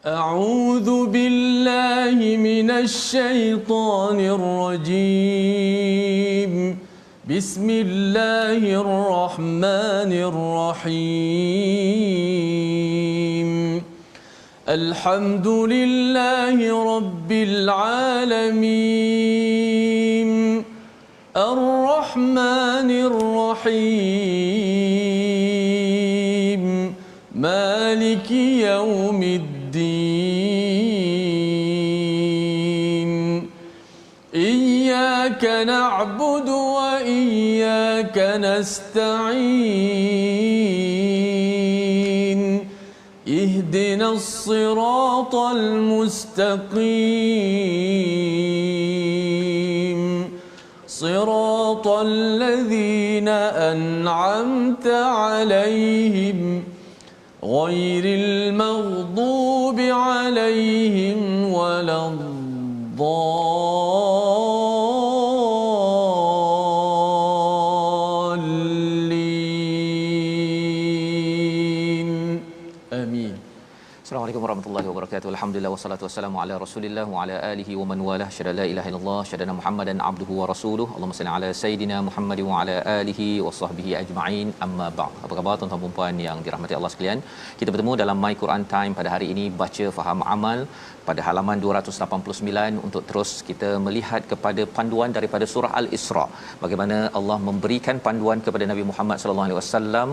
أعوذ بالله من الشيطان الرجيم. بسم الله الرحمن الرحيم. الحمد لله رب العالمين. الرحمن الرحيم. مالك يوم الدين. إياك نعبد وإياك نستعين. اهدنا الصراط المستقيم. صراط الذين أنعمت عليهم غير المغضوب عليهم ولا الضالين. آمين. Assalamualaikum warahmatullahi wabarakatuh. Alhamdulillah wassalatu wassalamu ala Rasulillah wa ala alihi wa man walah. Syada la ilaha illallah, syada Muhammadan abduhu wa rasuluhu. Allahumma salli ala sayidina Muhammad wa ala alihi wa sahbihi ajma'in. Amma ba'd. Apa khabar tuan-tuan dan puan yang dirahmati Allah sekalian? Kita bertemu dalam My Quran Time pada hari ini, baca faham amal pada halaman 289 untuk terus kita melihat kepada panduan daripada surah Al-Isra. Bagaimana Allah memberikan panduan kepada Nabi Muhammad sallallahu alaihi wasallam,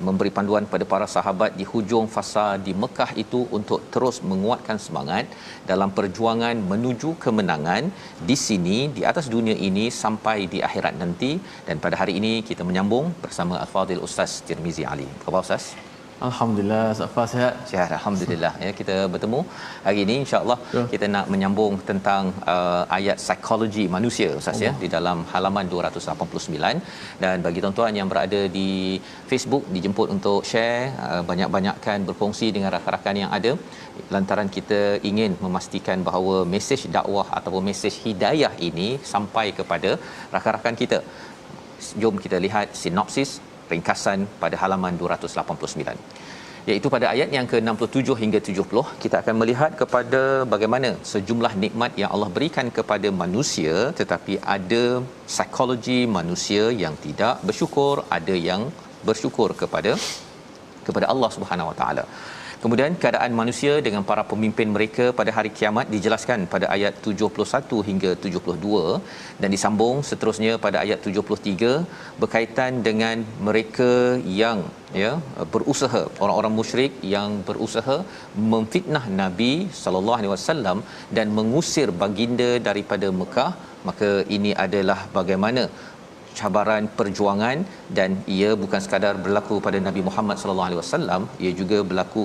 memberi panduan kepada para sahabat di hujung fasa di Mekah itu untuk terus menguatkan semangat dalam perjuangan menuju kemenangan di sini di atas dunia ini sampai di akhirat nanti. Dan pada hari ini kita menyambung bersama Al-Fadhil Ustaz Tirmizi Ali. Apa khabar Ustaz? Alhamdulillah, Safa sihat. Sihat, alhamdulillah. Ya, kita bertemu hari ini insya-Allah kita nak menyambung tentang ayat psikologi manusia Ustaz ya di dalam halaman 289. Dan bagi tuan-tuan yang berada di Facebook, dijemput untuk share, banyak-banyakkan berkongsi dengan rakan-rakan yang ada lantaran kita ingin memastikan bahawa mesej dakwah ataupun mesej hidayah ini sampai kepada rakan-rakan kita. Jom kita lihat sinopsis ringkasan pada halaman 289, iaitu pada ayat yang ke-67 hingga 70 kita akan melihat kepada bagaimana sejumlah nikmat yang Allah berikan kepada manusia, tetapi ada psikologi manusia yang tidak bersyukur, ada yang bersyukur kepada Allah Subhanahu Wa Taala. Kemudian keadaan manusia dengan para pemimpin mereka pada hari kiamat dijelaskan pada ayat 71 hingga 72, dan disambung seterusnya pada ayat 73 berkaitan dengan mereka yang berusaha, orang-orang musyrik yang berusaha memfitnah Nabi sallallahu alaihi wasallam dan mengusir baginda daripada Mekah. Maka ini adalah bagaimana cabaran perjuangan, dan ia bukan sekadar berlaku pada Nabi Muhammad sallallahu alaihi wasallam, ia juga berlaku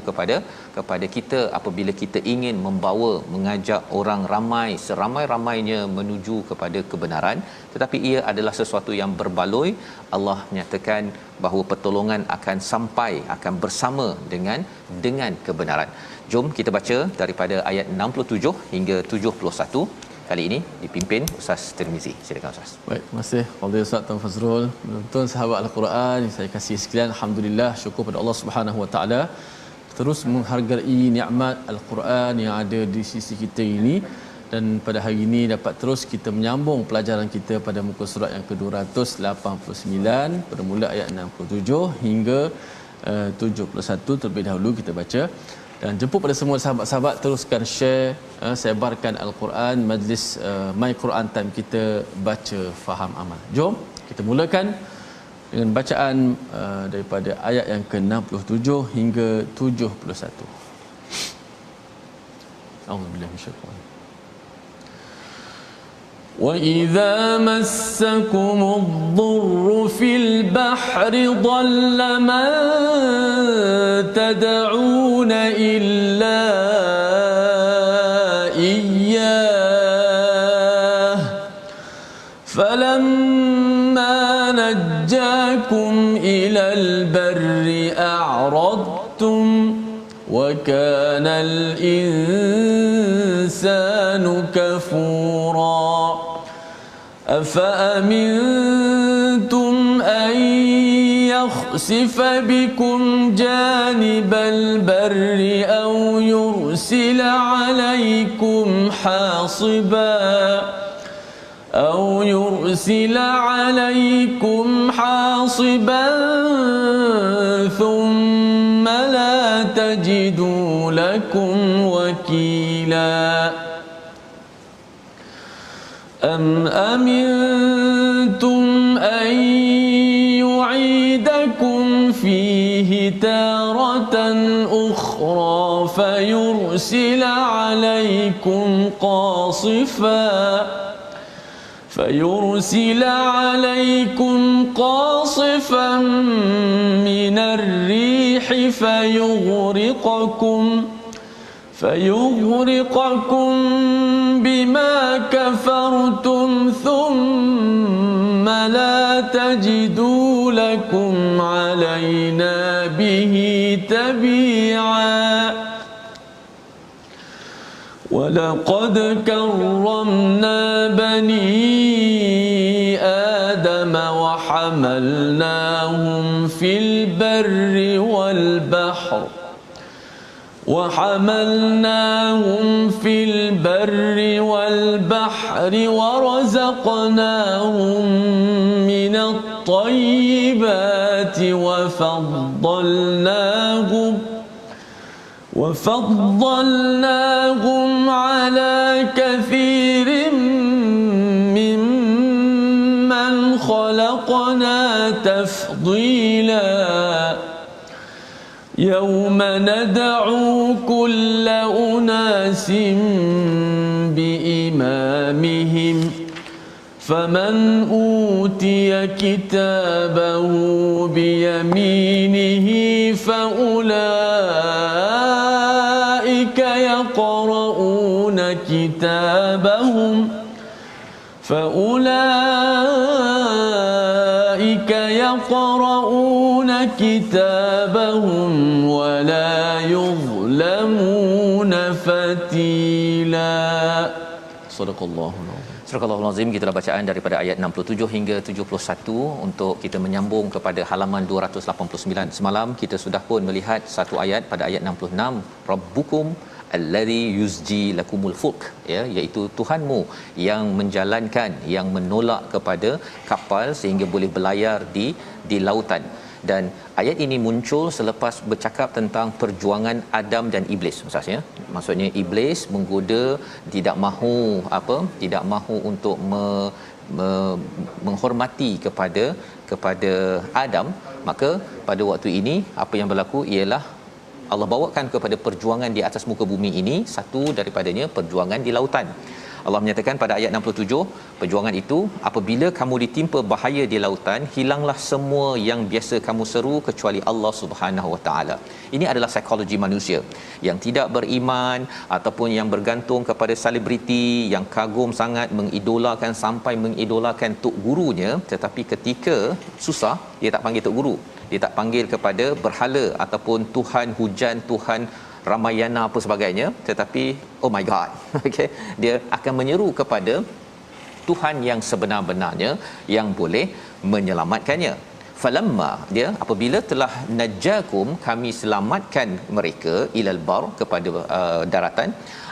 kepada kita apabila kita ingin mengajak orang ramai, seramai-ramainya menuju kepada kebenaran, tetapi ia adalah sesuatu yang berbaloi. Allah menyatakan bahawa pertolongan akan sampai, akan bersama dengan kebenaran. Jom kita baca daripada ayat 67 hingga 71. Kali ini dipimpin Ustaz Tirmizi. Silakan Ustaz. Baik, terima kasih Fadil Ustaz Tuan Fazrul. Tuan sahabat Al-Quran yang saya kasihi sekalian, alhamdulillah, syukur pada Allah Subhanahu Wa Taala terus menghargai nikmat Al-Quran yang ada di sisi kita ini, dan pada hari ini dapat terus kita menyambung pelajaran kita pada muka surat yang ke-289 pada mula ayat 67 hingga 71. Terlebih dahulu kita baca dan jemput pada semua sahabat-sahabat teruskan share, sebarkan Al-Quran, majlis My Quran Time kita baca faham amal. Jom kita mulakan dengan bacaan daripada ayat yang ke-67 hingga 71. A'udzubillahi minasyaitanir rajim. وَإِذَا مَسَّكُمُ الضُّرُّ فِي الْبَحْرِ ضَلَّ مَن تَدْعُونَ إِلَّا إِيَّاهُ فَلَمَّا نَجَّاكُمْ إِلَى الْبَرِّ أَعْرَضْتُمْ وَكَانَ الْإِنسَانُ كَفُورًا أَفَأَمِنْتُمْ أَنْ يخسف بكم جانب البر أو يرسل عليكم حاصبا ثم لا تجدوا لكم وكيلا أم أمنتم أن يعيدكم فيه تارة أخرى فيرسل عليكم قاصفا من الريح فيغرقكم بما كفرتم ثم لا تجدوا لكم علينا به تبيعا ولقد كرمنا بني آدم وحملناهم في البر والبحر ورزقناهم من الطيبات وفضلناهم على كثير ممن خلقنا تفضيلا يوم ندعو كل أناس بإمامهم فمن أوتي كتابه بيمينه فأولئك يقرؤون كتابهم ولا يظلمون فتيلا. صدق الله العظيم. Surah Al-Azim, kita bacaan daripada ayat 67 hingga 71 untuk kita menyambung kepada halaman 289. Semalam kita sudah pun melihat satu ayat pada ayat 66, Rabbukum alladhi yuzji lakumul fulk, ya, iaitu Tuhanmu yang menjalankan, yang menolak kepada kapal sehingga boleh berlayar di lautan. Dan ayat ini muncul selepas bercakap tentang perjuangan Adam dan Iblis, Ustaz, ya. Maksudnya Iblis menggoda, tidak mahu untuk menghormati kepada Adam. Maka pada waktu ini apa yang berlaku ialah Allah bawakan kepada perjuangan di atas muka bumi ini, satu daripadanya perjuangan di lautan. Allah menyatakan pada ayat 67, perjuangan itu, apabila kamu ditimpa bahaya di lautan, hilanglah semua yang biasa kamu seru kecuali Allah Subhanahu Wa Taala. Ini adalah psikologi manusia yang tidak beriman ataupun yang bergantung kepada selebriti, yang kagum sangat, mengidolakan sampai mengidolakan tok gurunya, tetapi ketika susah dia tak panggil tok guru, dia tak panggil kepada berhala ataupun Tuhan hujan, Tuhan Ramayana apa sebagainya, tetapi oh my god, okey, dia akan menyeru kepada Tuhan yang sebenar-benarnya yang boleh menyelamatkannya. Falamma, dia apabila telah najakum, kami selamatkan mereka, ilal bar, kepada daratan.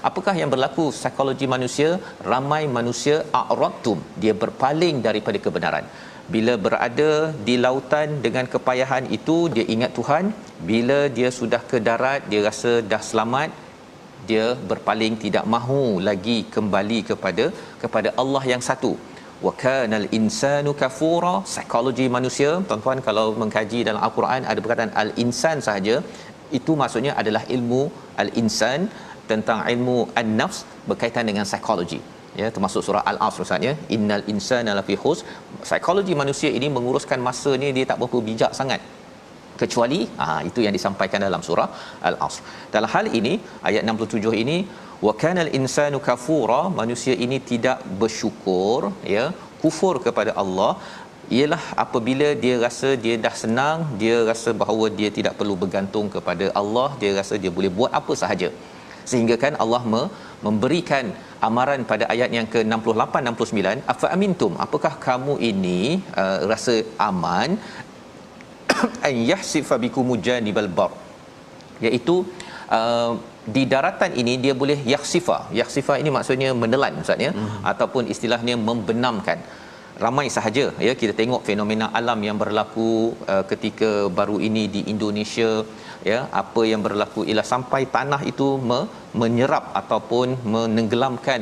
Apakah yang berlaku psikologi manusia? Ramai manusia a'radtum, dia berpaling daripada kebenaran. Bila berada di lautan dengan kepayahan itu, dia ingat Tuhan. Bila dia sudah ke darat, dia rasa dah selamat, dia berpaling, tidak mahu lagi kembali kepada Allah yang satu. Wa kanal insanu kafura, psikologi manusia, tuan-tuan, kalau mengkaji dalam Al-Quran ada perkataan al-insan sahaja, itu maksudnya adalah ilmu al-insan, tentang ilmu an-nafs berkaitan dengan psikologi, ya, termasuk surah Al-Asr, Ustaz, ya, innal insana lafi khusr. Psikologi manusia ini menguruskan masa ni dia tak berapa bijak sangat, kecuali itu yang disampaikan dalam surah Al-Asr. Dalam hal ini ayat 67 ini, wa kanal insanu kafura, manusia ini tidak bersyukur, ya, kufur kepada Allah, ialah apabila dia rasa dia dah senang, dia rasa bahawa dia tidak perlu bergantung kepada Allah, dia rasa dia boleh buat apa sahaja. Sehingga kan Allah memberikan amaran pada ayat yang ke-68 69, afa amintum, apakah kamu ini rasa aman an yahsifa bikum janibal bar, iaitu di daratan ini dia boleh yakhsifa ini maksudnya menelan Ustaz ya, ataupun istilahnya membenamkan. Ramai sahaja ya kita tengok fenomena alam yang berlaku ketika baru ini di Indonesia ya, apa yang berlaku ialah sampai tanah itu menyerap ataupun menenggelamkan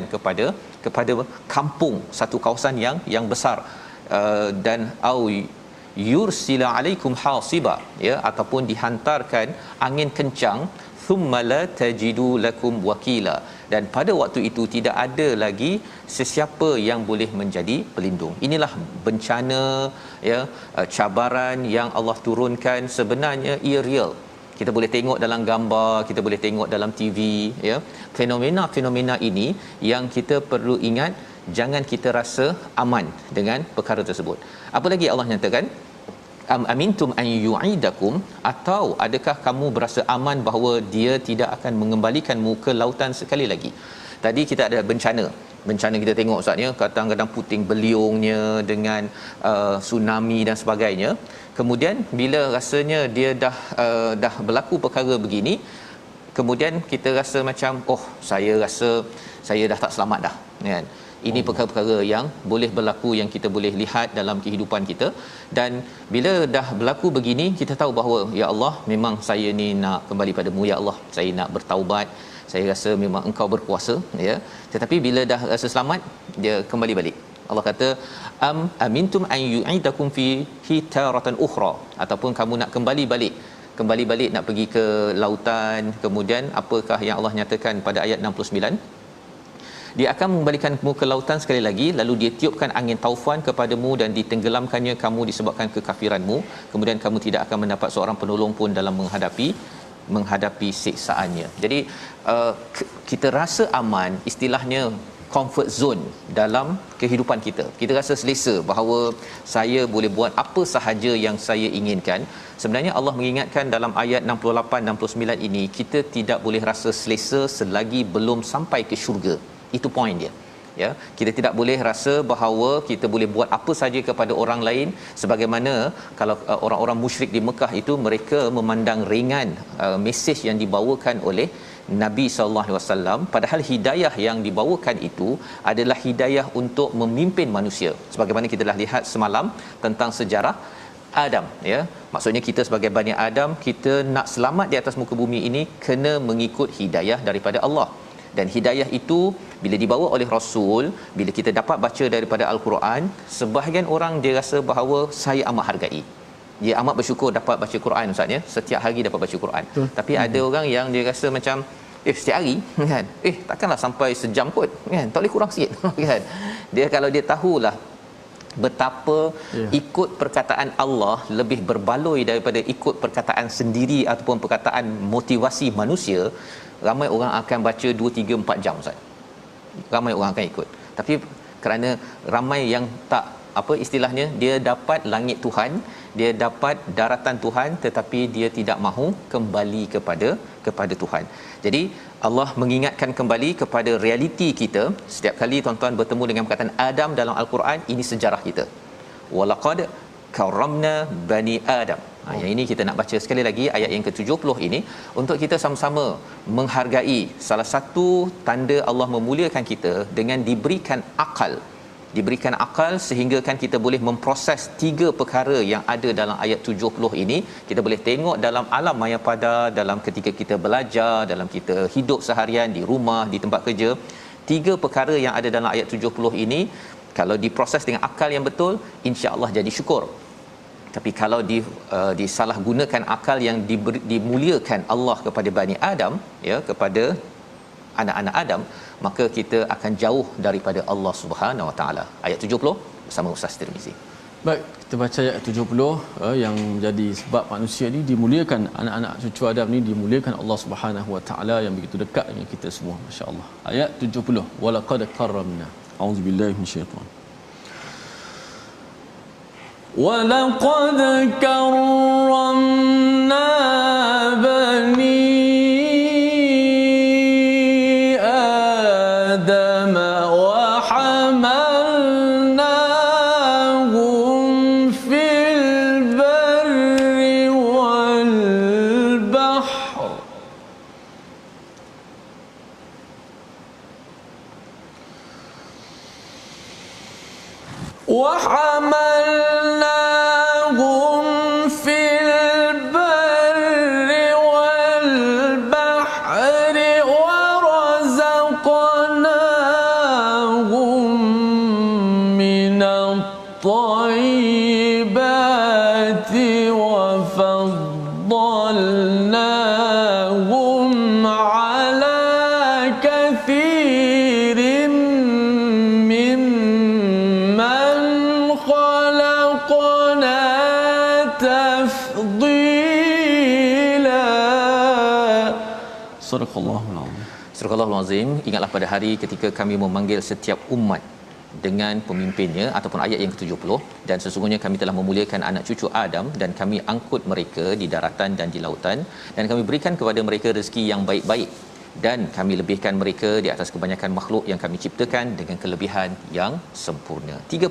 kepada kampung, satu kawasan yang besar, dan au yursila alaikum hasiba ya, ataupun dihantarkan angin kencang, thumma la tajidu lakum wakila, dan pada waktu itu tidak ada lagi sesiapa yang boleh menjadi pelindung. Inilah bencana ya, cabaran yang Allah turunkan, sebenarnya ia real. Kita boleh tengok dalam gambar, kita boleh tengok dalam TV ya. Fenomena ini yang kita perlu ingat, jangan kita rasa aman dengan perkara tersebut. Apa lagi Allah nyatakan? Amintum an yu'idakum, atau adakah kamu berasa aman bahawa dia tidak akan mengembalikanmu ke lautan sekali lagi. Tadi kita ada bencana kita tengok Ustaz ya, kadang-kadang puting beliungnya dengan tsunami dan sebagainya. Kemudian bila rasanya dia dah berlaku perkara begini, kemudian kita rasa macam saya rasa saya dah tak selamat dah kan. Ini perkara-perkara yang boleh berlaku, yang kita boleh lihat dalam kehidupan kita. Dan bila dah berlaku begini, kita tahu bahawa ya Allah, memang saya ni nak kembali padamu ya Allah, saya nak bertaubat, saya rasa memang engkau berkuasa ya. Tetapi bila dah rasa selamat, dia kembali balik. Allah kata amintum an yu'idakum fi hitaratan ukhra, ataupun kamu nak kembali balik nak pergi ke lautan. Kemudian apakah yang Allah nyatakan pada ayat 69? Dia akan mengembalikanmu ke lautan sekali lagi, lalu dia tiupkan angin taufan kepadamu dan ditenggelamkannya kamu disebabkan kekafiranmu. Kemudian kamu tidak akan mendapat seorang penolong pun dalam menghadapi siksaannya. Jadi kita rasa aman, istilahnya comfort zone dalam kehidupan kita. Kita rasa selesa bahawa saya boleh buat apa sahaja yang saya inginkan. Sebenarnya Allah mengingatkan dalam ayat 68 69 ini, kita tidak boleh rasa selesa selagi belum sampai ke syurga. Itu point dia ya. Kita tidak boleh rasa bahawa kita boleh buat apa saja kepada orang lain, sebagaimana kalau orang-orang musyrik di Mekah itu, mereka memandang ringan mesej yang dibawakan oleh Nabi sallallahu alaihi wasallam, padahal hidayah yang dibawakan itu adalah hidayah untuk memimpin manusia. Sebagaimana kita dah lihat semalam tentang sejarah Adam ya. Maksudnya kita sebagai Bani Adam, kita nak selamat di atas muka bumi ini kena mengikut hidayah daripada Allah. Dan hidayah itu bila dibawa oleh Rasul, bila kita dapat baca daripada Al-Quran, sebahagian orang dia rasa bahawa saya amat hargai, dia amat bersyukur dapat baca Quran Ustaz ya, setiap hari dapat baca Quran. Tapi ada orang yang dia rasa macam setiap hari kan, takkanlah sampai sejam kot kan, tak boleh kurang sikit kan. Dia kalau dia tahulah betapa ikut perkataan Allah lebih berbaloi daripada ikut perkataan sendiri ataupun perkataan motivasi manusia, ramai orang akan baca 2 3 4 jam Ustaz. Ramai orang akan ikut. Tapi kerana ramai yang tak istilahnya, dia dapat langit Tuhan, dia dapat daratan Tuhan, tetapi dia tidak mahu kembali kepada Tuhan. Jadi Allah mengingatkan kembali kepada realiti kita. Setiap kali tuan-tuan bertemu dengan perkataan Adam dalam Al-Quran, ini sejarah kita. Walaqad karramna bani Adam. Yang ini kita nak baca sekali lagi ayat yang ke-70 ini untuk kita sama-sama menghargai. Salah satu tanda Allah memuliakan kita dengan diberikan akal sehingga kan kita boleh memproses 3 perkara yang ada dalam ayat 70 ini. Kita boleh tengok dalam alam mayapada, dalam ketika kita belajar, dalam kita hidup seharian di rumah, di tempat kerja. 3 perkara yang ada dalam ayat 70 ini kalau diproses dengan akal yang betul, insya-Allah jadi syukur. Tapi kalau disalahgunakan akal yang dimuliakan Allah kepada Bani Adam ya, kepada anak-anak Adam, maka kita akan jauh daripada Allah Subhanahu Wa Taala. Ayat 70 bersama Ustaz Tirmizi. Baik, kita baca ayat 70 yang menjadi sebab manusia ni dimuliakan, anak-anak cucu Adam ni dimuliakan Allah Subhanahu Wa Taala yang begitu dekat dengan kita semua, masya-Allah. Ayat 70, walaqad karramna. Auzubillahi minasyaitan. وَلَقَدْ كَرَّمْنَا بَنِي آدَمَ وَحَمَلْنَاهُمْ فِي الْبَرِّ وحملناهم في البر والبحر ورزقناهم من الطيبات وفضلناهم على كثير ممن خلقنا تفضيلا. صدق الله العظيم. Surah Al-Azim. Ingatlah pada hari ketika kami memanggil setiap umat dengan pemimpinnya, ataupun ayat yang ke-70, dan sesungguhnya kami telah memuliakan anak cucu Adam dan kami angkut mereka di daratan dan di lautan dan kami berikan kepada mereka rezeki yang baik-baik dan kami lebihkan mereka di atas kebanyakan makhluk yang kami ciptakan dengan kelebihan yang sempurna. Tiga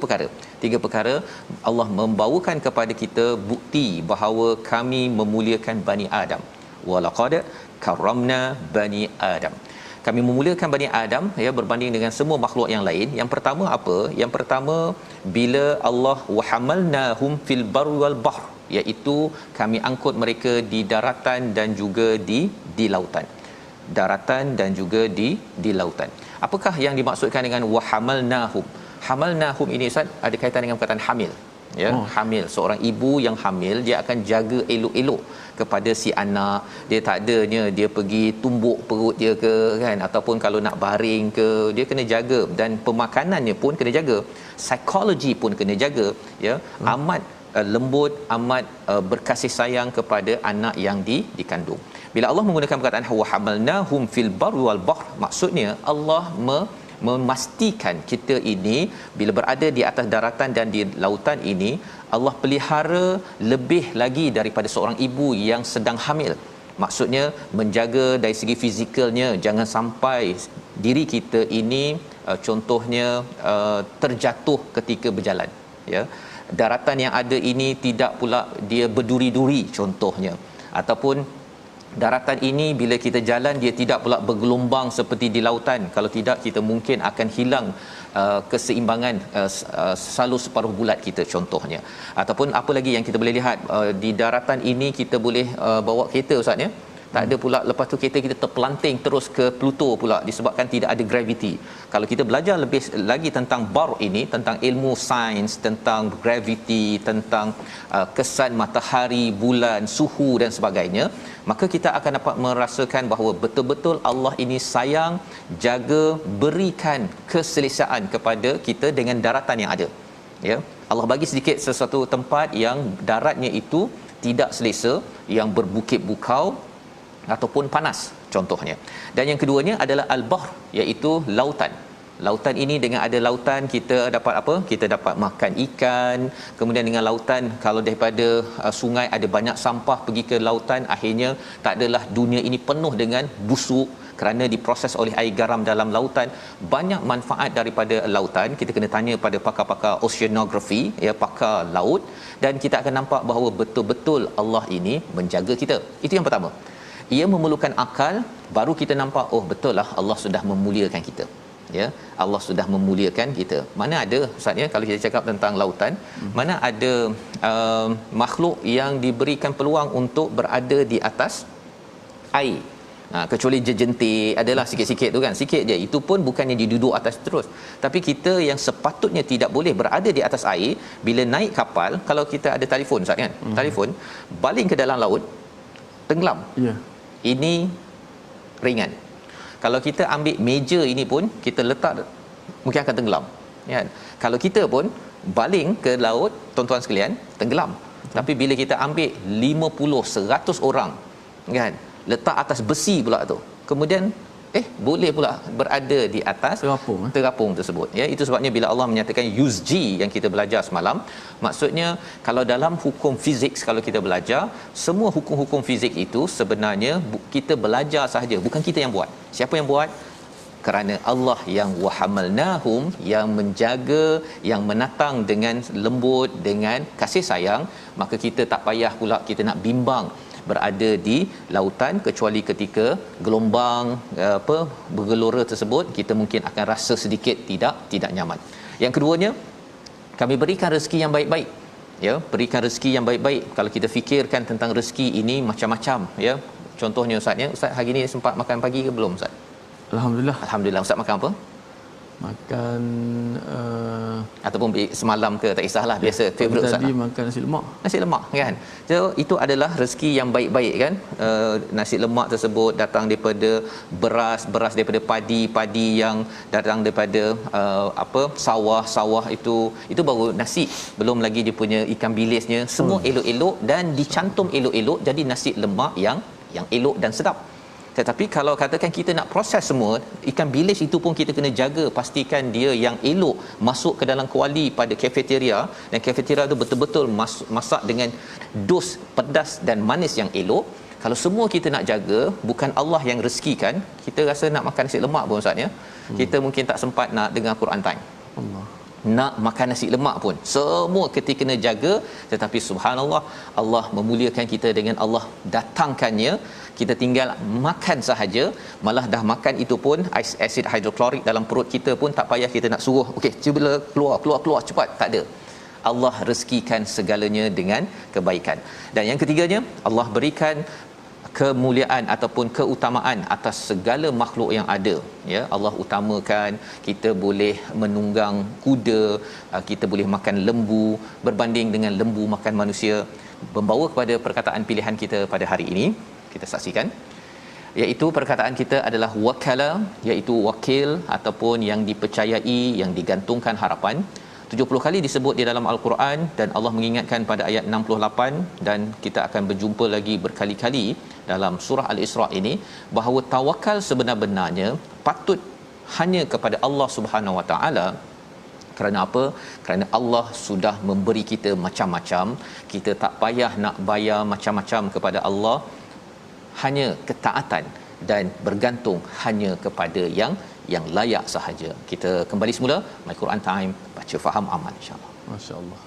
perkara Allah membawakan kepada kita bukti bahawa kami memuliakan Bani Adam. Walaqad karramna Bani Adam. Kami memuliakan Bani Adam ya berbanding dengan semua makhluk yang lain. Yang pertama apa? Yang pertama, bila Allah wahamalnahum fil barri wal bahr, iaitu kami angkut mereka di daratan dan juga di lautan. Daratan dan juga di lautan. Apakah yang dimaksudkan dengan wahamalnahum? Hamalnahum ini Ustaz ada kaitan dengan perkataan hamil. Ya, hamil, seorang ibu yang hamil dia akan jaga elok-elok kepada si anak. Dia tak adanya dia pergi tumbuk perut dia ke kan, ataupun kalau nak baring ke, dia kena jaga, dan pemakanannya pun kena jaga, psikologi pun kena jaga ya. Amat lembut, amat berkasih sayang kepada anak yang dikandung. Bila Allah menggunakan perkataan wa hamalnahum fil barri wal bahr, maksudnya Allah memastikan kita ini bila berada di atas daratan dan di lautan ini, Allah pelihara lebih lagi daripada seorang ibu yang sedang hamil. Maksudnya menjaga dari segi fizikalnya, jangan sampai diri kita ini contohnya terjatuh ketika berjalan ya. Daratan yang ada ini tidak pula dia berduri-duri contohnya, ataupun daratan ini bila kita jalan dia tidak pula bergelombang seperti di lautan. Kalau tidak kita mungkin akan hilang keseimbangan selalu separuh bulat kita contohnya. Ataupun apa lagi yang kita boleh lihat, di daratan ini kita boleh bawa kereta Ustaz ya. Tak ada pula lepas tu kereta kita terpelanting terus ke Pluto pula disebabkan tidak ada graviti. Kalau kita belajar lebih lagi tentang bar ini, tentang ilmu sains, tentang graviti, tentang kesan matahari, bulan, suhu dan sebagainya, maka kita akan dapat merasakan bahawa betul-betul Allah ini sayang, jaga, berikan keselesaan kepada kita dengan daratan yang ada. Ya, Allah bagi sedikit sesuatu tempat yang daratnya itu tidak selesa, yang berbukit bukau ataupun panas contohnya. Dan yang keduanya adalah al-bahr, iaitu lautan. Lautan ini dengan ada lautan kita dapat apa? Kita dapat makan ikan. Kemudian dengan lautan, kalau daripada sungai ada banyak sampah pergi ke lautan, akhirnya tak adalah dunia ini penuh dengan busuk kerana diproses oleh air garam dalam lautan. Banyak manfaat daripada lautan. Kita kena tanya pada pakar-pakar oceanography ya, pakar laut, dan kita akan nampak bahawa betul-betul Allah ini menjaga kita. Itu yang pertama. Ia memerlukan akal baru kita nampak, oh betul lah Allah sudah memuliakan kita. Ya, Allah sudah memuliakan kita. Mana ada Ustaz ya, kalau kita cakap tentang lautan, mana ada makhluk yang diberikan peluang untuk berada di atas air. Kecuali jejentik adalah sikit-sikit tu kan, sikit je. Itu pun bukannya diduduk atas terus. Tapi kita yang sepatutnya tidak boleh berada di atas air, bila naik kapal, kalau kita ada telefon Ustaz kan, telefon baling ke dalam laut, tenggelam. Ya. Ini ringan. Kalau kita ambil meja ini pun kita letak, mungkin akan tenggelam kan. Kalau kita pun baling ke laut tuan-tuan sekalian, tenggelam. Tapi bila kita ambil 50 100 orang kan, letak atas besi pula tu, kemudian boleh pula berada di atas terapung tersebut ya. Itu sebabnya bila Allah menyatakan USG yang kita belajar semalam, maksudnya kalau dalam hukum fizik, kalau kita belajar semua hukum-hukum fizik itu sebenarnya kita belajar sahaja, bukan kita yang buat. Siapa yang buat? Kerana Allah yang wahamalnahum, yang menjaga, yang menatang dengan lembut, dengan kasih sayang, maka kita tak payah pula kita nak bimbang berada di lautan, kecuali ketika gelombang bergelora tersebut kita mungkin akan rasa sedikit tidak nyaman. Yang keduanya, kami berikan rezeki yang baik-baik. Ya, berikan rezeki yang baik-baik. Kalau kita fikirkan tentang rezeki ini macam-macam, ya. Contohnya Ustaz hari ni sempat makan pagi ke belum Ustaz? Alhamdulillah. Ustaz makan apa? Makan ataupun semalam ke, tak kisahlah, biasa favorite Ustaz. Tadi makan nasi lemak kan. So itu adalah rezeki yang baik-baik kan. Nasi lemak tersebut datang daripada beras daripada padi yang datang daripada sawah itu baru nasi, belum lagi dia punya ikan bilisnya, semua elok-elok dan dicantum elok-elok jadi nasi lemak yang elok dan sedap. Tetapi kalau katakan kita nak proses semua, ikan bilis itu pun kita kena jaga, pastikan dia yang elok masuk ke dalam kuali pada kafeteria, dan kafeteria tu betul-betul masak dengan dos pedas dan manis yang elok. Kalau semua kita nak jaga, bukan Allah yang rezekikan, kita rasa nak makan nasi lemak pun Ustaz, ya. Kita mungkin tak sempat nak dengar Quran time. Allah. Nak makan nasi lemak pun semua kita kena jaga. Tetapi subhanallah, Allah memuliakan kita dengan Allah datangkannya, kita tinggal makan sahaja. Malah dah makan itu pun asid hidroklorik dalam perut kita pun tak payah kita nak suruh okey cuba keluar cepat, tak ada. Allah rezekikan segalanya dengan kebaikan. Dan yang ketiganya, Allah berikan kemuliaan ataupun keutamaan atas segala makhluk yang ada, ya. Allah utamakan kita boleh menunggang kuda, kita boleh makan lembu, berbanding dengan lembu makan manusia. Membawa kepada perkataan pilihan kita pada hari ini, kita saksikan, iaitu perkataan kita adalah wakala, iaitu wakil ataupun yang dipercayai, yang digantungkan harapan. 70 kali disebut di dalam Al-Quran, dan Allah mengingatkan pada ayat 68, dan kita akan berjumpa lagi berkali-kali dalam surah Al-Isra ini, bahawa tawakal sebenar-benarnya patut hanya kepada Allah Subhanahu Wa Taala. Kerana apa? Kerana Allah sudah memberi kita macam-macam, kita tak payah nak bayar macam-macam kepada Allah, hanya ketaatan dan bergantung hanya kepada yang layak sahaja. Kita kembali semula My Quran Time, baca faham amal, insya-Allah. Masya-Allah.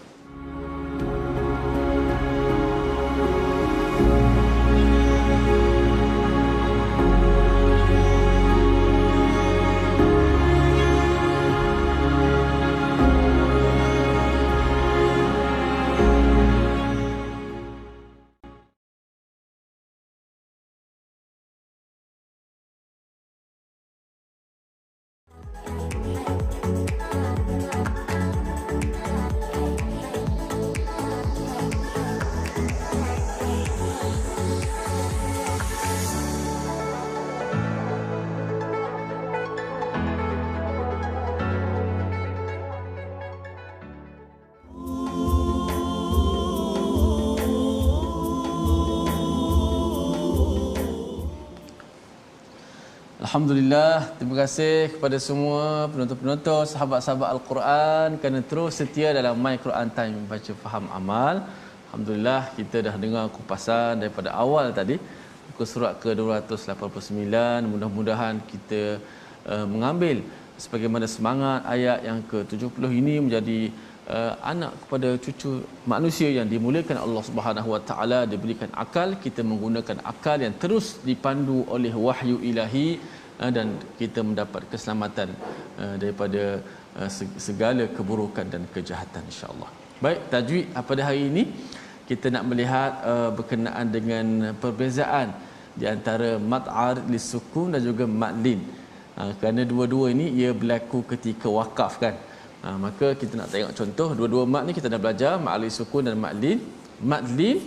Alhamdulillah, terima kasih kepada semua penonton-penonton, sahabat-sahabat Al-Quran kerana terus setia dalam My Quran Time, baca faham amal. Alhamdulillah, kita dah dengar kupasan daripada awal tadi, muka surat ke-289. Mudah-mudahan kita mengambil sebagaimana semangat ayat yang ke-70 ini menjadi anak kepada cucu manusia yang dimuliakan Allah Subhanahu Wa Taala, diberikan akal, kita menggunakan akal yang terus dipandu oleh wahyu ilahi, dan kita mendapat keselamatan daripada segala keburukan dan kejahatan, insya-Allah. Baik, tajwid pada hari ini kita nak melihat berkenaan dengan perbezaan di antara mad arid lisukun dan juga mad lin. Kerana dua-dua ini ia berlaku ketika wakaf, kan. Maka kita nak tengok contoh dua-dua mad ni kita dah belajar, mad arid lisukun dan mad lin. Mad lin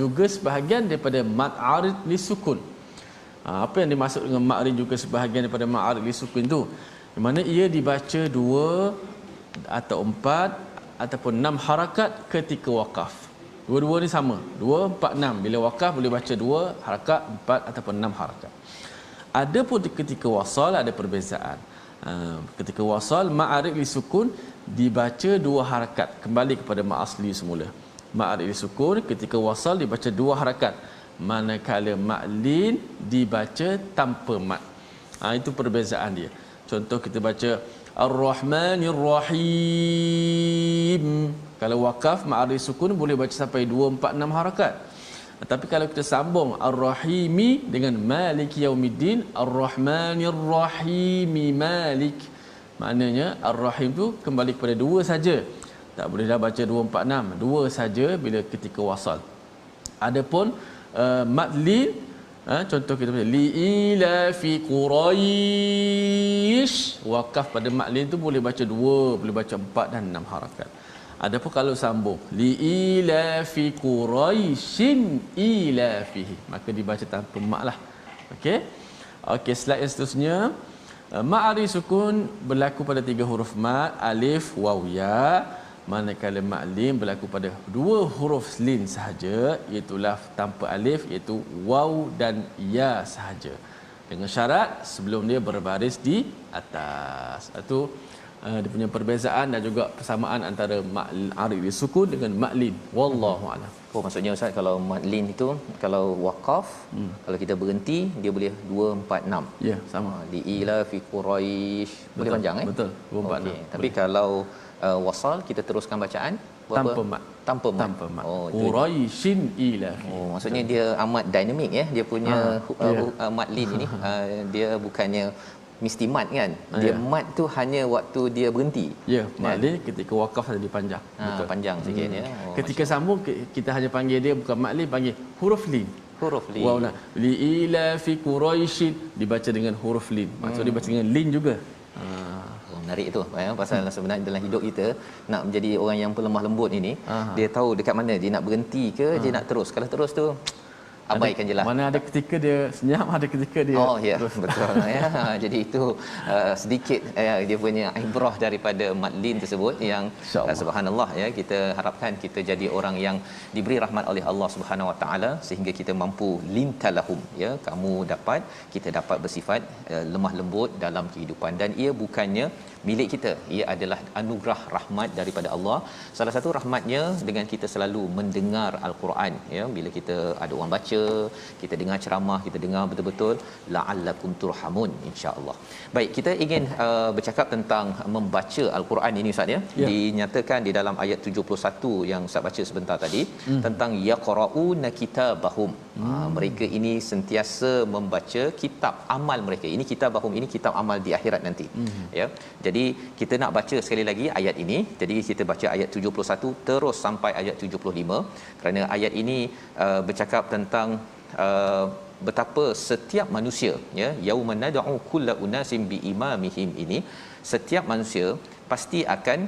juga sebahagian daripada mad arid lisukun. Apa yang dimaksud dengan mad lin juga sebahagian daripada mad arid lisukun tu? Di mana ia dibaca 2 atau 4 ataupun 6 harakat ketika wakaf. Dua-dua ni sama, 2, 4, 6. Bila wakaf boleh baca 2 harakat, 4 ataupun 6 harakat. Adapun ketika wasal ada perbezaan. Ketika wasal mad arid lisukun dibaca 2 harakat, kembali kepada mad asli semula. Mad arid lisukun ketika wasal dibaca 2 harakat, manakala mad lin dibaca tanpa mad. Itu perbezaan dia. Contoh kita baca Ar-Rahmanir Rahim. Kalau wakaf mad arid lisukun boleh baca sampai 2, 4, 6 harakat. Tapi kalau kita sambung Ar-Rahimi dengan Maliki Yaumiddin, Ar-Rahmanir Rahimi Malik, maknanya Ar-Rahim tu kembali kepada 2 saja. Tak boleh dah baca 2 4 6. 2 saja bila ketika wasal. Adapun mad lin, contoh kita baca li ila fi quraish, wakaf pada mad lin tu boleh baca 2, boleh baca 4 dan 6 harakat. Adapun kalau sambung li ila fi quraishin ila fihi, maka dibaca tanpa mak lah. Okey. Okey, slide yang seterusnya. Ma'ari sukun berlaku pada 3 huruf mad, alif, waw, ya. Manakala mad lin berlaku pada 2 huruf lin sahaja, iaitu tanpa alif, iaitu waw dan ya sahaja. Dengan syarat sebelum dia berbaris di atas. Itu dia punya perbezaan dan juga persamaan antara mad arid sukun dengan mad lin. Wallahu a'lam. Oh, maksudnya Ustaz, kalau mad lin itu kalau waqaf, kalau kita berhenti dia boleh 2 4 6. Ya, sama. Di ila fi quraish boleh panjang Betul. 2 4 6. Tapi kalau wasal kita teruskan bacaan tanpa mat. Tanpa mat. Oh, quraishin ila. Oh, maksudnya dia amat dinamik ya. Dia punya mad lin ini dia bukannya mesti mat kan. Dia mat tu hanya waktu dia berhenti. Ya, mad lin ketika wakaf saja dipanjang. Betul. Panjang sikit ya. Ketika sambung kita hanya panggil dia bukan mad lin, panggil huruf lin. Huruf lin. Wow, li ila fi quraishin dibaca dengan huruf lin. Maksudnya dibaca dengan lin juga. Menarik tu ya, pasal sebenarnya dalam hidup kita nak menjadi orang yang pelemah lembut ini, dia tahu dekat mana dia nak berhenti ke dia nak terus. Kalau terus tu abaikan jelah. Mana ada ketika dia senyap, ada ketika dia ya, betul ya. Jadi itu sedikit dia punya ibrah daripada mad lin tersebut yang subhanallah ya, kita harapkan kita jadi orang yang diberi rahmat oleh Allah Subhanahu Wa Taala sehingga kita mampu lintalahum ya, kamu dapat, kita dapat bersifat lemah lembut dalam kehidupan, dan ia bukannya milik kita, ia adalah anugerah rahmat daripada Allah. Salah satu rahmatnya dengan kita selalu mendengar al-Quran ya, bila kita ada orang baca, kita dengar ceramah, kita dengar betul-betul la'allakum turhamun, insya-Allah. Baik, kita ingin bercakap tentang membaca al-Quran ini Ustaz ya. Dinyatakan di dalam ayat 71 yang Ustaz baca sebentar tadi tentang yaqra'una kitabahum. Mereka ini sentiasa membaca kitab amal mereka. Ini kitabahum, ini kitab amal di akhirat nanti. Ya. Jadi kita nak baca sekali lagi ayat ini. Jadi kita baca ayat 71 terus sampai ayat 75 kerana ayat ini bercakap tentang betapa setiap manusia ya, yauma nad'u kulla unasim bi imamihim, ini setiap manusia pasti akan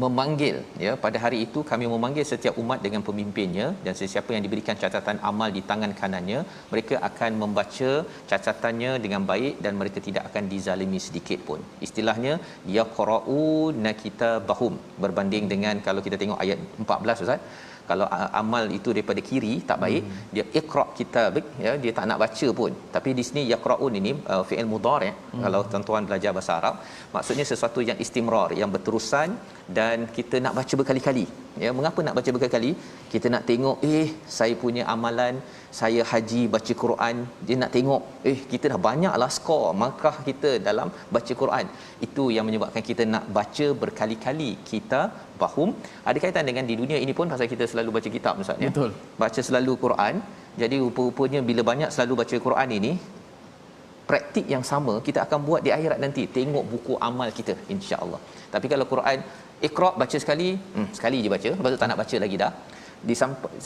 memanggil ya, pada hari itu kami memanggil setiap umat dengan pemimpinnya, dan sesiapa yang diberikan catatan amal di tangan kanannya, mereka akan membaca catatannya dengan baik dan mereka tidak akan dizalimi sedikit pun. Istilahnya yaqra'una kitabahum, berbanding dengan kalau kita tengok ayat 14 Ustaz, kalau amal itu daripada kiri tak baik, dia iqra kitabik ya, dia tak nak baca pun. Tapi di sini yaqraun ini fi'il mudhari', kalau tuan-tuan belajar bahasa Arab, maksudnya sesuatu yang istimrar, yang berterusan, dan kita nak baca berkali-kali. Ya, mengapa nak baca berkali-kali? Kita nak tengok saya punya amalan, saya haji baca Quran, dia nak tengok kita dah banyaklah skor markah kita dalam baca Quran. Itu yang menyebabkan kita nak baca berkali-kali. Kita bahum ada kaitan dengan di dunia ini pun, pasal kita selalu baca kitab Ustaz ya. Betul. Baca selalu Quran. Jadi rupa-rupanya bila banyak selalu baca Quran ini, praktik yang sama kita akan buat di akhirat nanti, tengok buku amal kita insya-Allah. Tapi kalau Quran Iqra baca sekali, sekali je baca, lepas tu tak nak baca lagi dah. Di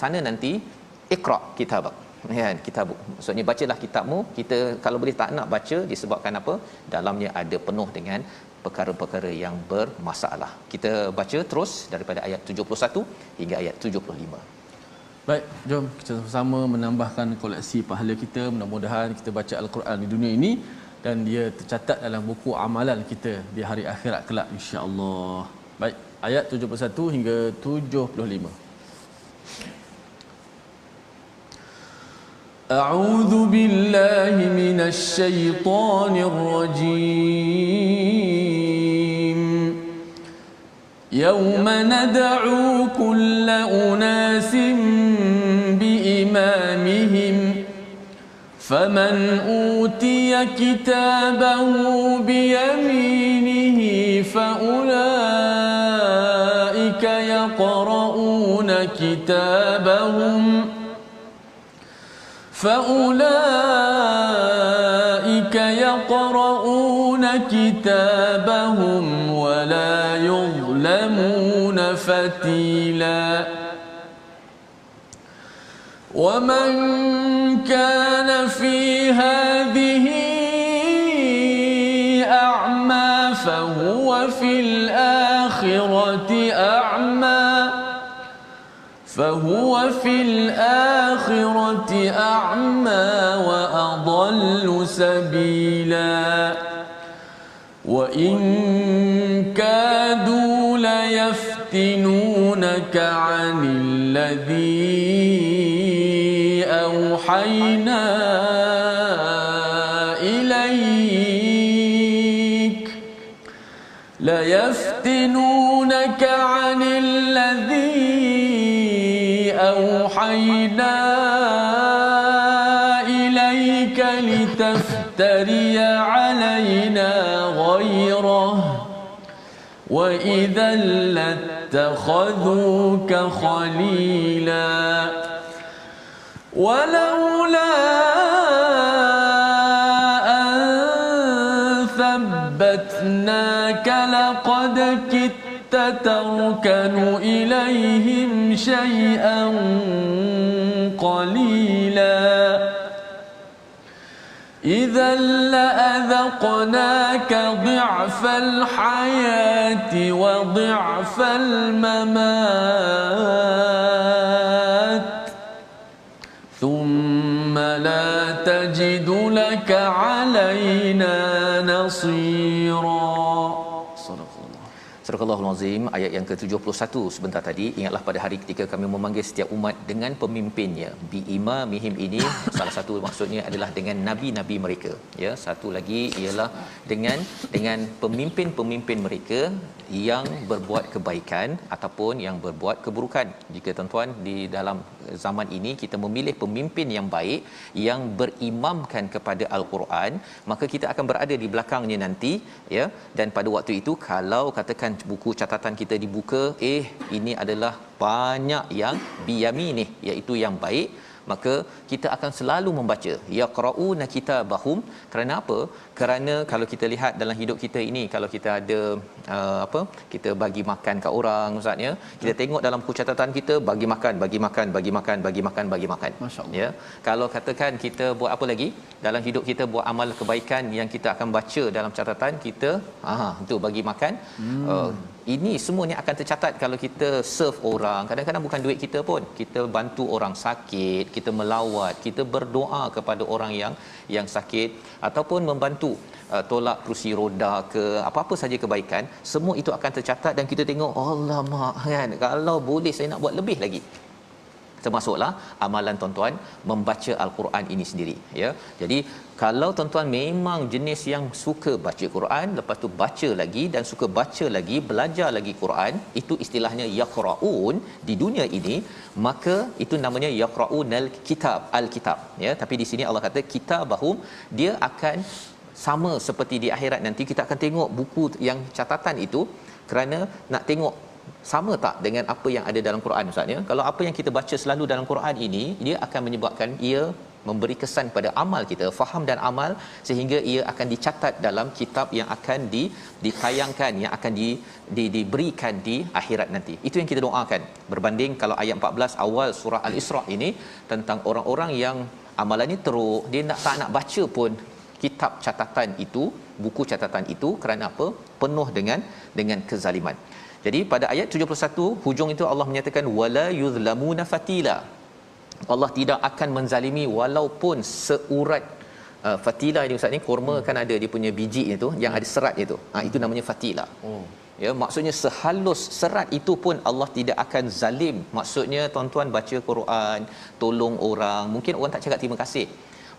sana nanti Iqra kitabak. Ya, kitabuk. Maksudnya bacalah kitabmu. Kita kalau boleh tak nak baca disebabkan apa? Dalamnya ada penuh dengan perkara-perkara yang bermasalah. Kita baca terus daripada ayat 71 hingga ayat 75. Baik, jom kita sama menambahkan koleksi pahala kita. Mudah-mudahan kita baca al-Quran di dunia ini dan dia tercatat dalam buku amalan kita di hari akhirat kelak insya-Allah. Baik, ayat 71 hingga 75. A'udzu billahi minasy syaithanir rajim. Yauma nad'u kulla unasin biimamihim faman utiya kitabahu biyaminihi faulaika yaqra'una kitabahum فأولئك يقرؤون كتابهم ولا يظلمون فتيلا ومن كان في هذه أعمى فهو في الآخرة أعمى وأضل سبيلا وإن كادوا ليفتنونك عن الذي أوحينا إليك لتفتري علينا غيره وإذا لاتخذوك خليلا ولولا أن ثبتناك لقد كدت تركن إليهم شيئا قليلا إذا لأذقناك ضعف الحياة وضعف الممات ثم لا تجد لك علينا نصيرا. Surah Al-Azim ayat yang ke-71 sebentar tadi. Ingatlah pada hari ketika kami memanggil setiap umat dengan pemimpinnya. Bi imamihim ini salah satu maksudnya adalah dengan nabi-nabi mereka. Ya, satu lagi ialah dengan pemimpin-pemimpin mereka yang berbuat kebaikan ataupun yang berbuat keburukan. Jika tuan-tuan di dalam zaman ini kita memilih pemimpin yang baik yang berimamkan kepada Al-Quran, maka kita akan berada di belakangnya nanti, ya. Dan pada waktu itu kalau katakan buku catatan kita dibuka, ini adalah banyak yang biyaminih, iaitu yang baik, maka kita akan selalu membaca yaqrauna kitabahum. Kerana apa? Kerana kalau kita lihat dalam hidup kita ini, kalau kita ada kita bagi makan kat orang ustaz, ya, kita tengok dalam buku catatan kita bagi makan, ya. Kalau katakan kita buat apa lagi dalam hidup kita, buat amal kebaikan yang kita akan baca dalam catatan kita, itu bagi makan. Ini semuanya akan tercatat kalau kita serve orang. Kadang-kadang bukan duit kita pun, kita bantu orang sakit, kita melawat, kita berdoa kepada orang yang sakit, ataupun membantu tolak kerusi roda ke apa-apa saja kebaikan, semua itu akan tercatat dan kita tengok, alamak kan, kalau boleh saya nak buat lebih lagi. Termasuklah amalan tuan-tuan membaca Al-Quran ini sendiri, ya. Jadi kalau tuan-tuan memang jenis yang suka baca Quran, lepas tu baca lagi dan suka baca lagi, belajar lagi Quran, itu istilahnya yaqraun di dunia ini, maka itu namanya yaqraunal kitab, al-kitab, ya. Tapi di sini Allah kata kitabahum, dia akan sama seperti di akhirat nanti kita akan tengok buku yang catatan itu, kerana nak tengok sama tak dengan apa yang ada dalam Quran ustaz, ya. Kalau apa yang kita baca selalu dalam Quran ini, dia akan menyebabkan ia memberi kesan pada amal kita, faham dan amal, sehingga ia akan dicatat dalam kitab yang akan ditayangkan, yang akan diberikan di akhirat nanti. Itu yang kita doakan. Berbanding kalau ayat 14 awal surah Al-Isra ini tentang orang-orang yang amalannya teruk, dia tak nak baca pun kitab catatan itu, buku catatan itu. Kerana apa? Penuh dengan kezaliman. Jadi pada ayat 71 hujung itu Allah menyatakan wala yuzlamuna fatila. Allah tidak akan menzalimi walaupun seurat. Fatila ni ustaz ni, kurma kan ada dia punya biji itu yang ada serat itu. Itu namanya fatila. Ya, maksudnya sehalus serat itu pun Allah tidak akan zalim. Maksudnya tuan-tuan baca Quran, tolong orang, mungkin orang tak cakap terima kasih.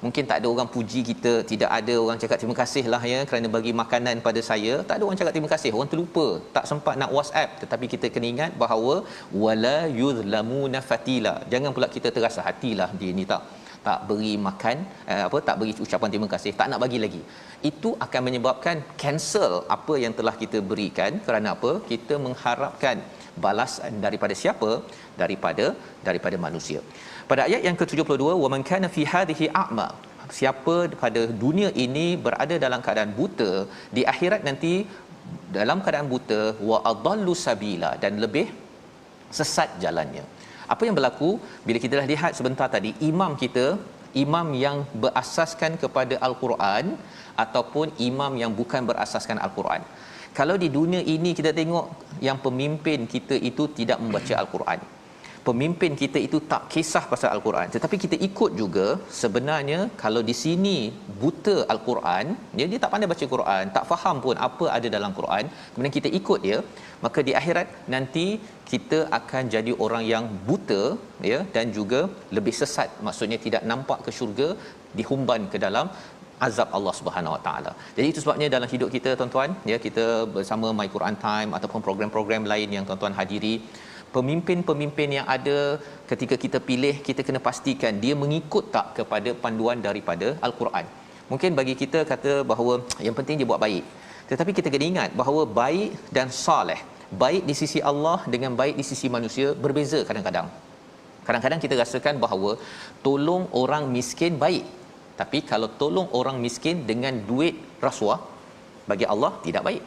Mungkin tak ada orang puji kita, tidak ada orang cakap terima kasih lah, ya, kerana bagi makanan pada saya. Tak ada orang cakap terima kasih, orang terlupa, tak sempat nak WhatsApp. Tetapi kita kena ingat bahawa wala yuzlamuna fatila. Jangan pula kita terasa hatilah dia ni tak beri makan, tak beri ucapan terima kasih, tak nak bagi lagi. Itu akan menyebabkan cancel apa yang telah kita berikan. Kerana apa? Kita mengharapkan balasan daripada siapa? Daripada manusia. Pada ayat yang ke-72, wa man kana fi hadhihi a'ma, siapa pada dunia ini berada dalam keadaan buta, di akhirat nanti dalam keadaan buta, wa adallu sabila, dan lebih sesat jalannya. Apa yang berlaku bila kita dah lihat sebentar tadi, imam kita, imam yang berasaskan kepada al-Quran ataupun imam yang bukan berasaskan al-Quran. Kalau di dunia ini kita tengok yang pemimpin kita itu tidak membaca al-Quran, pemimpin kita itu tak kisah pasal al-Quran, tetapi kita ikut juga, sebenarnya kalau di sini buta al-Quran, dia tak pandai baca Quran, tak faham pun apa ada dalam Quran, kemudian kita ikut dia, maka di akhirat nanti kita akan jadi orang yang buta, ya, dan juga lebih sesat, maksudnya tidak nampak ke syurga, dihumban ke dalam azab Allah Subhanahu Wa Taala. Jadi itu sebabnya dalam hidup kita tuan-tuan, ya, kita bersama My Quran Time ataupun program-program lain yang tuan-tuan hadiri, pemimpin-pemimpin yang ada ketika kita pilih, kita kena pastikan dia mengikut tak kepada panduan daripada al-Quran. Mungkin bagi kita kata bahawa yang penting dia buat baik, tetapi kita kena ingat bahawa baik dan soleh, baik di sisi Allah dengan baik di sisi manusia berbeza kadang-kadang. Kadang-kadang kita rasakan bahawa tolong orang miskin baik, tapi kalau tolong orang miskin dengan duit rasuah, bagi Allah tidak baik,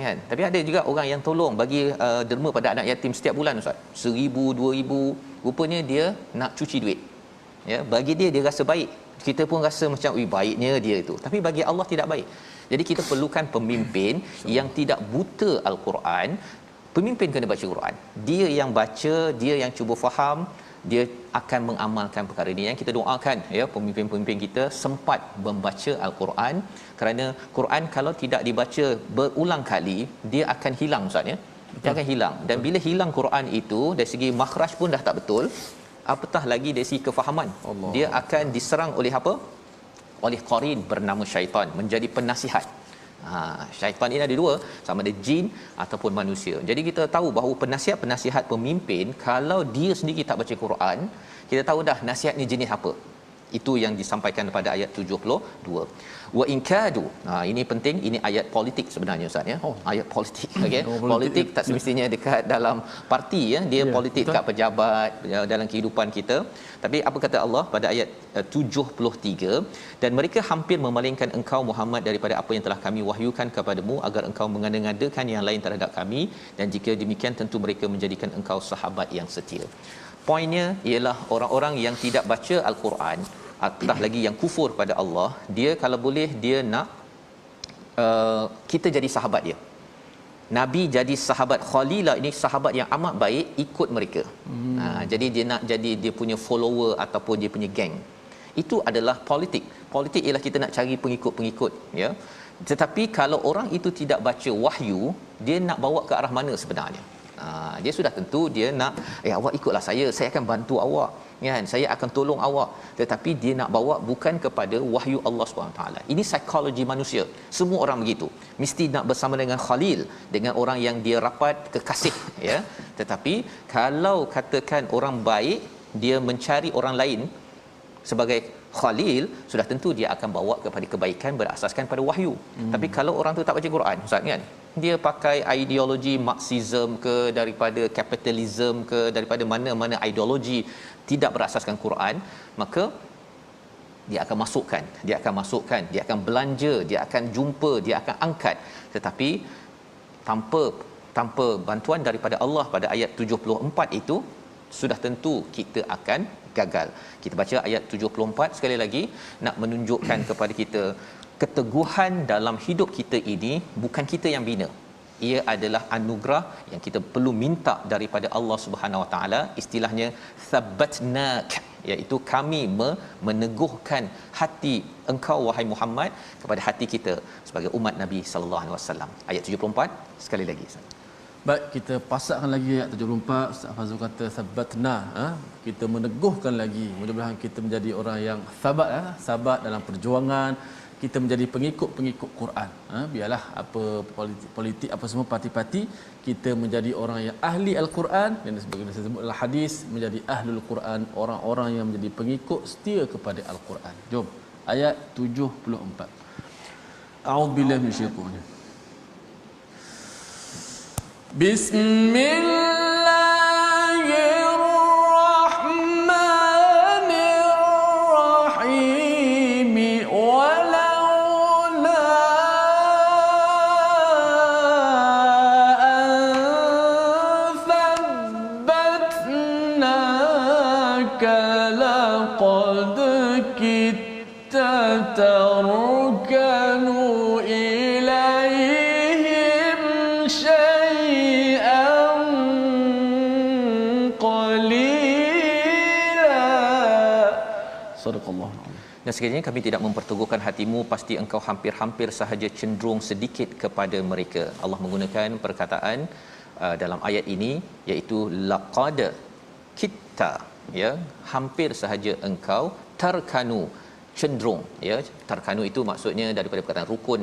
kan? Tapi ada juga orang yang tolong bagi derma pada anak yatim setiap bulan, ustaz, 1,000 2,000, rupanya dia nak cuci duit, ya, bagi dia rasa baik, kita pun rasa macam baiknya dia itu, tapi bagi Allah tidak baik. Jadi kita perlukan pemimpin yang tidak buta al-Quran. Pemimpin kena baca Quran, dia yang baca, dia yang cuba faham, dia akan mengamalkan perkara ini. Yang kita doakan, ya, pemimpin-pemimpin kita sempat membaca al-Quran, kerana Quran kalau tidak dibaca berulang kali, dia akan hilang, ustaz, ya. Dia akan hilang, dan bila hilang Quran itu, dari segi makhraj pun dah tak betul, apatah lagi dari segi kefahaman. Allah. Dia akan diserang oleh apa? Oleh qarin bernama syaitan, menjadi penasihat. Syaitan ini ada dua, sama ada jin ataupun manusia. Jadi kita tahu bahawa penasihat-penasihat pemimpin, kalau dia sendiri tak baca Quran, kita tahu dah nasihatnya jenis apa. Itu yang disampaikan pada ayat 72. Wa in kadu. Ini penting, ini ayat politik sebenarnya, ustaz, ya. Ayat politik, okey. Politik tak semestinya dekat dalam parti, ya. Dia politik dekat pejabat, dalam kehidupan kita. Tapi apa kata Allah pada ayat 73, dan mereka hampir memalingkan engkau Muhammad daripada apa yang telah kami wahyukan kepadamu, agar engkau mengada-ngadakan yang lain terhadap kami, dan jika demikian tentu mereka menjadikan engkau sahabat yang setia. Poinnya ialah orang-orang yang tidak baca al-Quran, apatah lagi yang kufur pada Allah, dia kalau boleh dia nak kita jadi sahabat dia. Nabi jadi sahabat Khalilah, ini sahabat yang amat baik, ikut mereka. Jadi dia nak jadi dia punya follower ataupun dia punya geng. Itu adalah politik. Politik ialah kita nak cari pengikut-pengikut, ya. Tetapi kalau orang itu tidak baca wahyu, dia nak bawa ke arah mana sebenarnya? Dia sudah tentu dia nak, awak ikutlah saya akan bantu awak, kan, saya akan tolong awak, tetapi dia nak bawa bukan kepada wahyu Allah SWT. Ini psikologi manusia, semua orang begitu, mesti nak bersama dengan Khalil, dengan orang yang dia rapat kekasih, ya. Tetapi kalau katakan orang baik, dia mencari orang lain sebagai Khalil, sudah tentu dia akan bawa kepada kebaikan berasaskan pada wahyu. Tapi kalau orang tu tak baca Quran, ustaz, kan, dia pakai ideologi Marxism ke, daripada kapitalism ke, daripada mana-mana ideologi tidak berasaskan Quran, maka dia akan masukkan, dia akan belanja, dia akan jumpa, dia akan angkat, tetapi tanpa bantuan daripada Allah pada ayat 74 itu, sudah tentu kita akan gagal. Kita baca ayat 74 sekali lagi, nak menunjukkan kepada kita keteguhan dalam hidup kita ini bukan kita yang bina. Ia adalah anugerah yang kita perlu minta daripada Allah Subhanahu Wa Taala. Istilahnya thabbatnak, iaitu kami meneguhkan hati engkau wahai Muhammad kepada hati kita sebagai umat Nabi sallallahu alaihi wasallam. Ayat 74 sekali lagi. Baik, kita pasakkan lagi ayat 74. Ustaz Fazrul kata thabbatna, kita meneguhkan lagi. Mudah-mudahan kita menjadi orang yang sabat dalam perjuangan, kita menjadi pengikut-pengikut Quran. Biarlah apa politik apa semua parti-parti, kita menjadi orang yang ahli al-Quran, dan sebagaimana saya sebut dalam hadis, menjadi ahlul Quran, orang-orang yang menjadi pengikut setia kepada al-Quran. Jom ayat 74. A'udzubillahi minasyaitanir rajim. Bismillahirrahmanirrahim. Walaula an thabbatnaka Sadaqallah. Dan sekiranya kami tidak memperteguhkan hatimu, pasti engkau hampir-hampir sahaja cenderung sedikit kepada mereka. Allah menggunakan perkataan dalam ayat ini, iaitu laqad kitta, ya, hampir sahaja engkau tarkanu, cenderung, ya. Tarkanu itu maksudnya daripada perkataan rukun,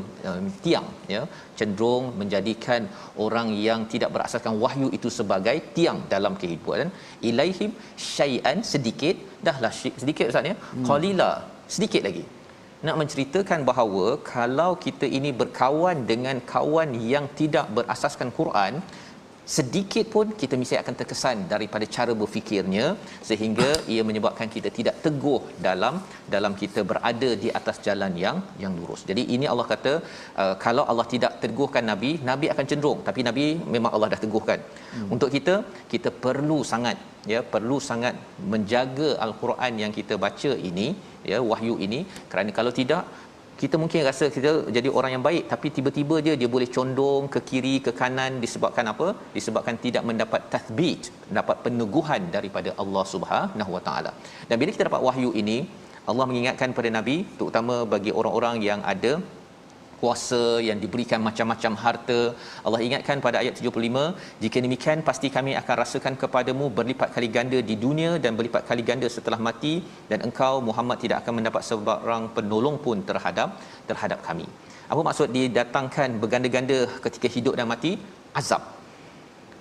tiang, ya, cenderung menjadikan orang yang tidak berasaskan wahyu itu sebagai tiang dalam kehidupan. Ilaihim syai'an, sedikit, dahlah sedikit ustaz, ya, qalila, sedikit lagi. Nak menceritakan bahawa kalau kita ini berkawan dengan kawan yang tidak berasaskan Quran, sedikit pun kita mesti akan terkesan daripada cara berfikirnya, sehingga ia menyebabkan kita tidak teguh dalam kita berada di atas jalan yang lurus. Jadi ini Allah kata, kalau Allah tidak teguhkan nabi akan cenderung, tapi nabi memang Allah dah teguhkan. Untuk kita perlu sangat menjaga al-Quran yang kita baca ini, ya, wahyu ini, kerana kalau tidak, kita mungkin rasa kita jadi orang yang baik, tapi tiba-tiba dia boleh condong ke kiri, ke kanan, disebabkan apa? Disebabkan tidak mendapat tathbit, dapat peneguhan daripada Allah Subhanahu Wa Taala. Dan bila kita dapat wahyu ini, Allah mengingatkan pada nabi, terutama bagi orang-orang yang ada kuasa, yang diberikan macam-macam harta. Allah ingatkan pada ayat 75, jika demikian pasti kami akan rasakan kepadamu berlipat kali ganda di dunia dan berlipat kali ganda setelah mati, dan engkau Muhammad tidak akan mendapat sebarang penolong pun terhadap kami. Apa maksud didatangkan berganda-ganda ketika hidup dan mati? Azab.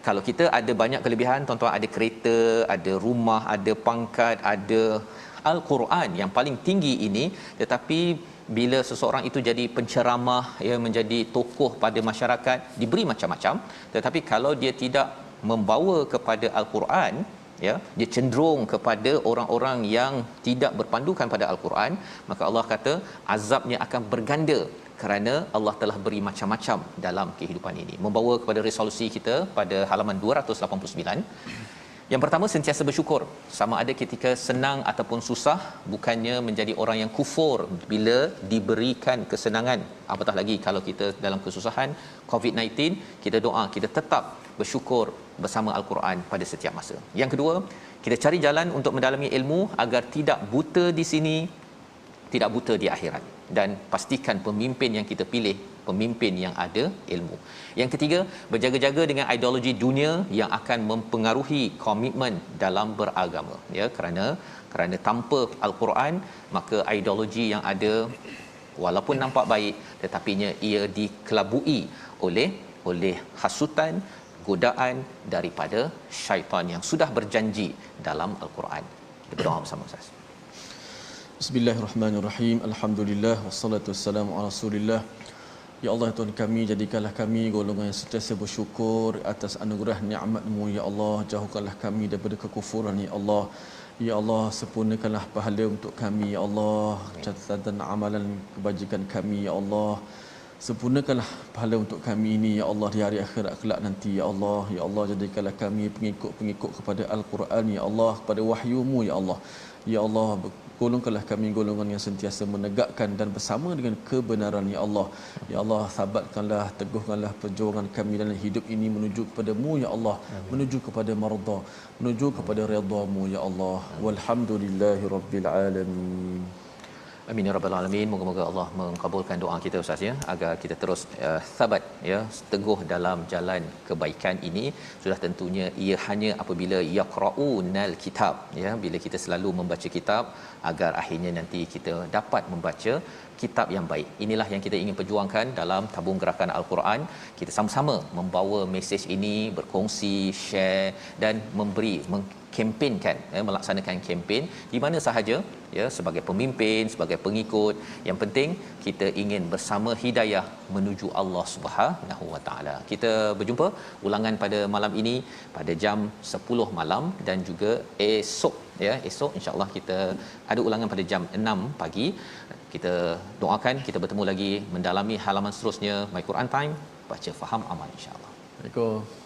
Kalau kita ada banyak kelebihan, tuan-tuan, ada kereta, ada rumah, ada pangkat, ada Al-Quran yang paling tinggi ini, tetapi bila seseorang itu jadi penceramah, ya, menjadi tokoh pada masyarakat, diberi macam-macam, tetapi kalau dia tidak membawa kepada Al-Quran, ya, dia cenderung kepada orang-orang yang tidak berpandukan pada Al-Quran, maka Allah kata azabnya akan berganda, kerana Allah telah beri macam-macam dalam kehidupan ini. Membawa kepada resolusi kita pada halaman 289. Yang pertama, sentiasa bersyukur, sama ada ketika senang ataupun susah, bukannya menjadi orang yang kufur bila diberikan kesenangan. Apatah lagi kalau kita dalam kesusahan COVID-19, kita doa, kita tetap bersyukur bersama Al-Quran pada setiap masa. Yang kedua, kita cari jalan untuk mendalami ilmu agar tidak buta di sini, tidak buta di akhirat, dan pastikan pemimpin yang kita pilih pemimpin yang ada ilmu. Yang ketiga, berjaga-jaga dengan ideologi dunia yang akan mempengaruhi komitmen dalam beragama, ya, kerana tanpa Al-Quran, maka ideologi yang ada walaupun nampak baik, tetapinya ia dikelabui oleh hasutan, godaan daripada syaitan yang sudah berjanji dalam Al-Quran. Kita berdoa bersama Ustaz. Bismillahirrahmanirrahim. Alhamdulillah wassalatu wassalamu ala Rasulillah. Ya Allah, Tuhan kami, jadikanlah kami golongan yang sentiasa bersyukur atas anugerah nikmat-Mu, ya Allah. Jauhkanlah kami daripada kekufuran, ya Allah. Ya Allah, sempurnakanlah pahala untuk kami, ya Allah. Catatan amalan kebajikan kami, ya Allah. Sempurnakanlah pahala untuk kami ini, ya Allah, di hari akhirat kelak nanti, ya Allah. Ya Allah, jadikanlah kami pengikut-pengikut kepada Al-Quran, ya Allah, kepada wahyu-Mu, ya Allah. Ya Allah, golongkanlah kami golongan yang sentiasa menegakkan dan bersama dengan kebenaran, ya Allah. Ya Allah, sabatkanlah, teguhkanlah perjuangan kami dalam hidup ini menuju kepada-Mu, ya Allah. Menuju kepada marda, menuju kepada redha-Mu, ya Allah. Walhamdulillahirabbil alamin. Amin ya rabbal alamin. Moga-moga Allah mengabulkan doa kita Ustaz, ya, agar kita terus sabat, ya, teguh dalam jalan kebaikan ini. Sudah tentunya ia hanya apabila yaqra'unal kitab, ya, bila kita selalu membaca kitab, agar akhirnya nanti kita dapat membaca kitab yang baik. Inilah yang kita ingin perjuangkan dalam tabung gerakan Al-Quran. Kita sama-sama membawa mesej ini, berkongsi, share dan kempenkan, melaksanakan kempen di mana sahaja, ya, sebagai pemimpin, sebagai pengikut. Yang penting kita ingin bersama hidayah menuju Allah Subhanahu Wa Taala. Kita berjumpa ulangan pada malam ini pada jam 10 malam dan juga esok, ya, esok insya-Allah kita ada ulangan pada jam 6 pagi. Kita doakan kita bertemu lagi mendalami halaman seterusnya My Quran Time, baca faham amal insya-Allah. Assalamualaikum.